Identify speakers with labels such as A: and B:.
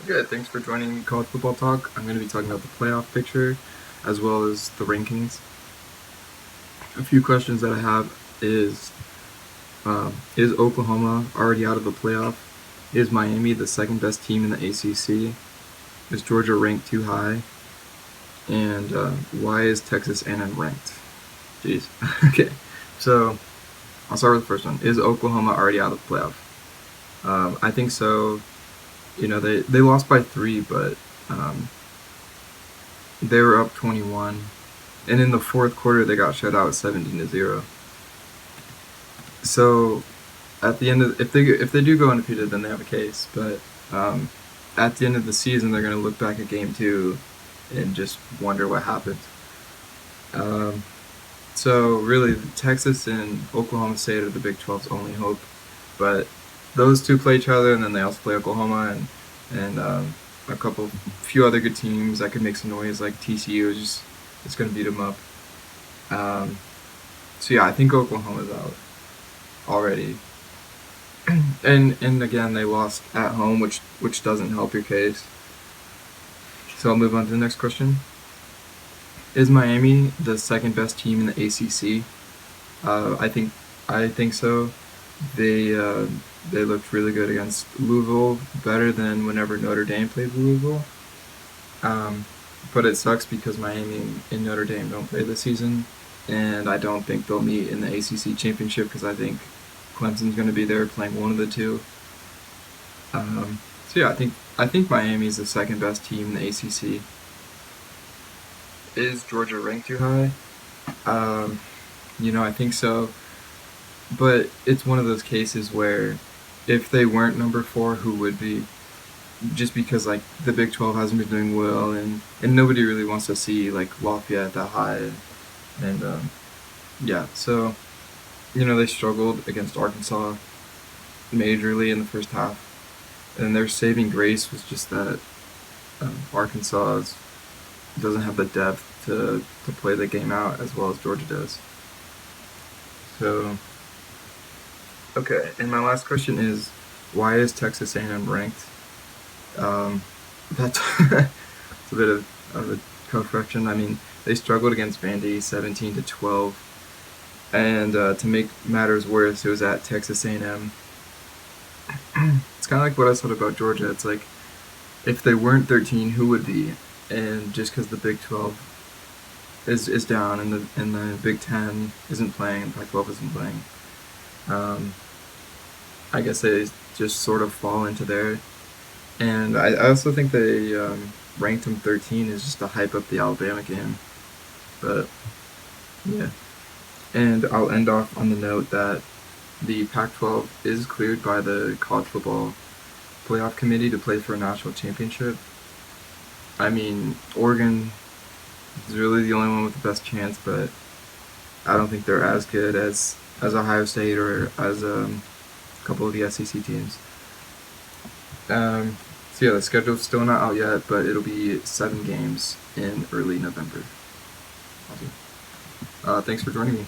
A: Good, thanks for joining College Football Talk. I'm going to be talking about the playoff picture as well as the rankings. A few questions that I have is Oklahoma already out of the playoff? Is Miami the second best team in the ACC? Is Georgia ranked too high? And why is Texas A&M ranked? Jeez. Okay, so I'll start with the first one. Is Oklahoma already out of the playoff? I think so. You know, they lost by 3, but they were up 21, and in the fourth quarter they got shut out 17-0. So at the end of if they do go undefeated, then they have a case. But at the end of the season, they're going to look back at game 2 and just wonder what happened. So really, Texas and Oklahoma State are the Big 12's only hope. But those two play each other, and then they also play Oklahoma and a few other good teams that could make some noise, like TCU is going to beat them up. So yeah, I think Oklahoma's out already. and again, they lost at home, which doesn't help your case. So I'll move on to the next question. Is Miami the second best team in the ACC? I think so. They looked really good against Louisville, better than whenever Notre Dame played Louisville. But it sucks because Miami and Notre Dame don't play this season, and I don't think they'll meet in the ACC championship because I think Clemson's going to be there playing one of the two. So yeah, I think Miami's the second best team in the ACC. Is Georgia ranked too high? I think so. But it's one of those cases where if they weren't number 4, who would be? Just because like the Big 12 hasn't been doing well, and nobody really wants to see like Lafayette that high, and yeah, so they struggled against Arkansas majorly in the first half, and their saving grace was just that Arkansas doesn't have the depth to play the game out as well as Georgia does. So, okay, and my last question is, why is Texas A&M ranked? That's it's a bit of a correction. I mean, they struggled against Vandy 17-12, and to make matters worse, it was at Texas A&M. It's kind of like what I said about Georgia. It's like, if they weren't 13, who would be? And just because the Big 12 is down and the Big 10 isn't playing and Pac-12 isn't playing, I guess they just sort of fall into there. And I also think they ranked them 13 is just to hype up the Alabama game. But yeah. And I'll end off on the note that the Pac-12 is cleared by the College Football Playoff Committee to play for a national championship. I mean, Oregon is really the only one with the best chance, but I don't think they're as good as Ohio State or as a couple of the SEC teams. So yeah, the schedule's still not out yet, but it'll be 7 games in early November. Awesome. Thanks for joining me.